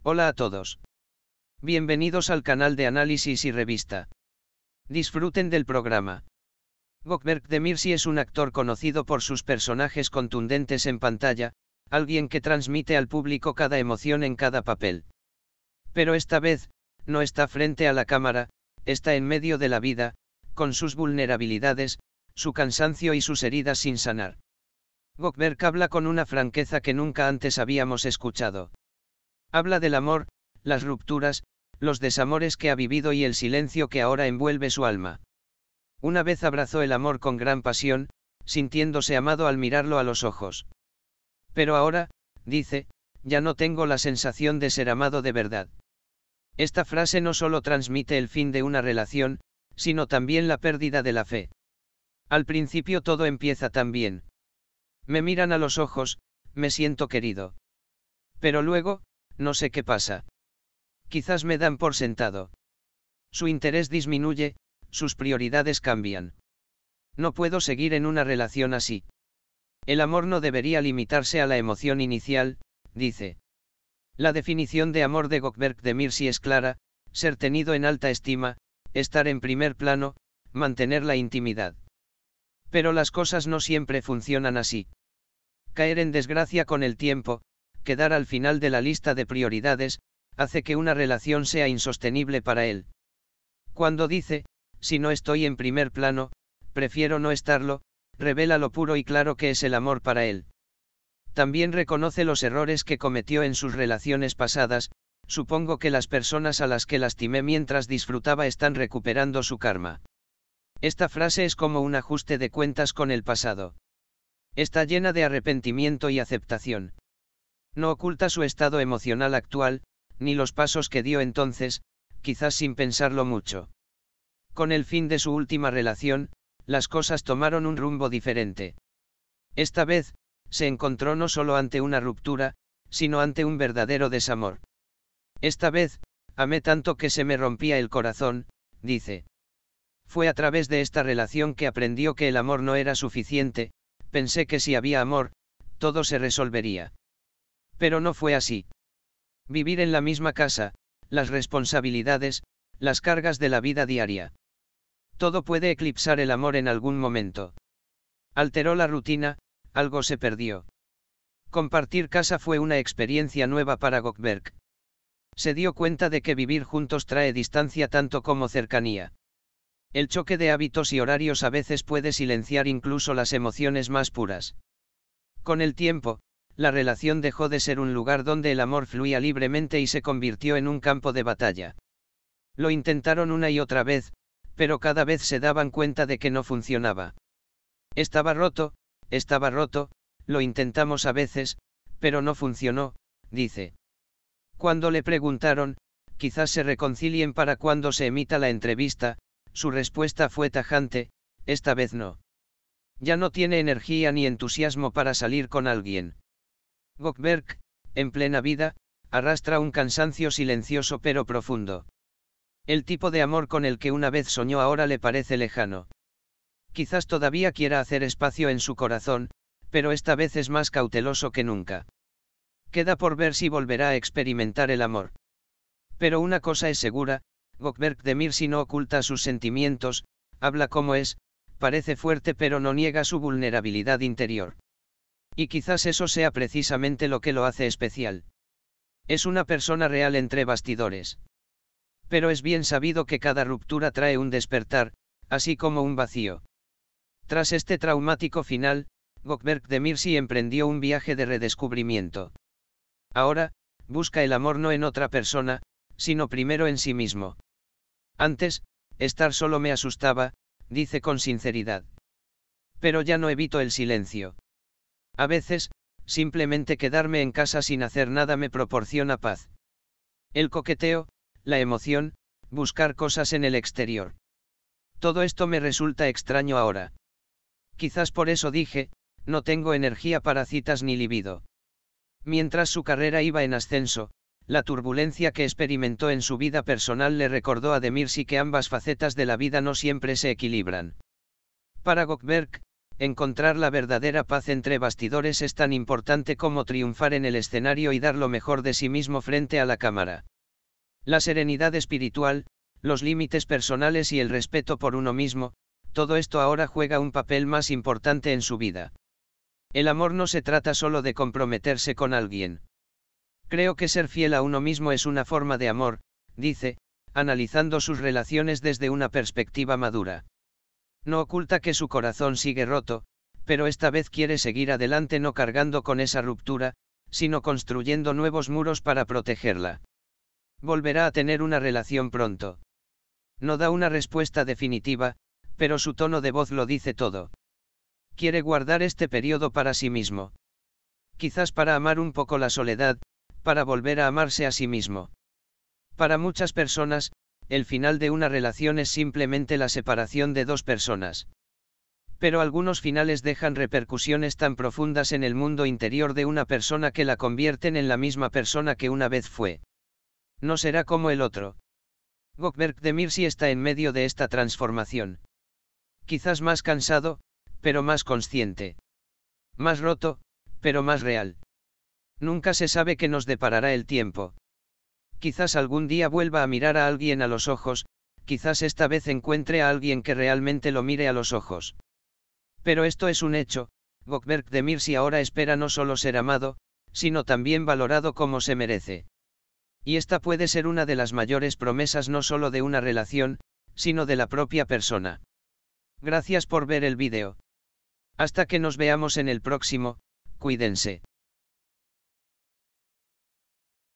Hola a todos. Bienvenidos al canal de análisis y revista. Disfruten del programa. Gökberk Demirci es un actor conocido por sus personajes contundentes en pantalla, alguien que transmite al público cada emoción en cada papel. Pero esta vez, no está frente a la cámara, está en medio de la vida, con sus vulnerabilidades, su cansancio y sus heridas sin sanar. Gökberk habla con una franqueza que nunca antes habíamos escuchado. Habla del amor, las rupturas, los desamores que ha vivido y el silencio que ahora envuelve su alma. Una vez abrazó el amor con gran pasión, sintiéndose amado al mirarlo a los ojos. Pero ahora, dice, ya no tengo la sensación de ser amado de verdad. Esta frase no solo transmite el fin de una relación, sino también la pérdida de la fe. Al principio todo empieza tan bien. Me miran a los ojos, me siento querido. Pero luego, no sé qué pasa. Quizás me dan por sentado. Su interés disminuye, sus prioridades cambian. No puedo seguir en una relación así. El amor no debería limitarse a la emoción inicial, dice. La definición de amor de Gökberk Demirci es clara: ser tenido en alta estima, estar en primer plano, mantener la intimidad. Pero las cosas no siempre funcionan así. Caer en desgracia con el tiempo, quedar al final de la lista de prioridades, hace que una relación sea insostenible para él. Cuando dice, si no estoy en primer plano, prefiero no estarlo, revela lo puro y claro que es el amor para él. También reconoce los errores que cometió en sus relaciones pasadas: supongo que las personas a las que lastimé mientras disfrutaba están recuperando su karma. Esta frase es como un ajuste de cuentas con el pasado. Está llena de arrepentimiento y aceptación. No oculta su estado emocional actual, ni los pasos que dio entonces, quizás sin pensarlo mucho. Con el fin de su última relación, las cosas tomaron un rumbo diferente. Esta vez, se encontró no solo ante una ruptura, sino ante un verdadero desamor. Esta vez, amé tanto que se me rompía el corazón, dice. Fue a través de esta relación que aprendió que el amor no era suficiente. Pensé que si había amor, todo se resolvería. Pero no fue así. Vivir en la misma casa, las responsabilidades, las cargas de la vida diaria. Todo puede eclipsar el amor en algún momento. Alteró la rutina, algo se perdió. Compartir casa fue una experiencia nueva para Gökberk. Se dio cuenta de que vivir juntos trae distancia tanto como cercanía. El choque de hábitos y horarios a veces puede silenciar incluso las emociones más puras. Con el tiempo, la relación dejó de ser un lugar donde el amor fluía libremente y se convirtió en un campo de batalla. Lo intentaron una y otra vez, pero cada vez se daban cuenta de que no funcionaba. Estaba roto, lo intentamos a veces, pero no funcionó, dice. Cuando le preguntaron, quizás se reconcilien para cuando se emita la entrevista, su respuesta fue tajante: esta vez no. Ya no tiene energía ni entusiasmo para salir con alguien. Gökberk, en plena vida, arrastra un cansancio silencioso pero profundo. El tipo de amor con el que una vez soñó ahora le parece lejano. Quizás todavía quiera hacer espacio en su corazón, pero esta vez es más cauteloso que nunca. Queda por ver si volverá a experimentar el amor. Pero una cosa es segura: Gökberk Demirci no oculta sus sentimientos, habla como es, parece fuerte pero no niega su vulnerabilidad interior. Y quizás eso sea precisamente lo que lo hace especial. Es una persona real entre bastidores. Pero es bien sabido que cada ruptura trae un despertar, así como un vacío. Tras este traumático final, Gökberk Demirci emprendió un viaje de redescubrimiento. Ahora, busca el amor no en otra persona, sino primero en sí mismo. Antes, estar solo me asustaba, dice con sinceridad. Pero ya no evito el silencio. A veces, simplemente quedarme en casa sin hacer nada me proporciona paz. El coqueteo, la emoción, buscar cosas en el exterior. Todo esto me resulta extraño ahora. Quizás por eso dije, no tengo energía para citas ni libido. Mientras su carrera iba en ascenso, la turbulencia que experimentó en su vida personal le recordó a Demirci que ambas facetas de la vida no siempre se equilibran. Para Gökberk, encontrar la verdadera paz entre bastidores es tan importante como triunfar en el escenario y dar lo mejor de sí mismo frente a la cámara. La serenidad espiritual, los límites personales y el respeto por uno mismo, todo esto ahora juega un papel más importante en su vida. El amor no se trata solo de comprometerse con alguien. Creo que ser fiel a uno mismo es una forma de amor, dice, analizando sus relaciones desde una perspectiva madura. No oculta que su corazón sigue roto, pero esta vez quiere seguir adelante no cargando con esa ruptura, sino construyendo nuevos muros para protegerla. Volverá a tener una relación pronto. No da una respuesta definitiva, pero su tono de voz lo dice todo. Quiere guardar este periodo para sí mismo. Quizás para amar un poco la soledad, para volver a amarse a sí mismo. Para muchas personas, el final de una relación es simplemente la separación de dos personas. Pero algunos finales dejan repercusiones tan profundas en el mundo interior de una persona que la convierten en la misma persona que una vez fue. No será como el otro. Gökberk Demirci está en medio de esta transformación. Quizás más cansado, pero más consciente. Más roto, pero más real. Nunca se sabe qué nos deparará el tiempo. Quizás algún día vuelva a mirar a alguien a los ojos, quizás esta vez encuentre a alguien que realmente lo mire a los ojos. Pero esto es un hecho, Gökberk Demirci ahora espera no solo ser amado, sino también valorado como se merece. Y esta puede ser una de las mayores promesas no solo de una relación, sino de la propia persona. Gracias por ver el vídeo. Hasta que nos veamos en el próximo, cuídense.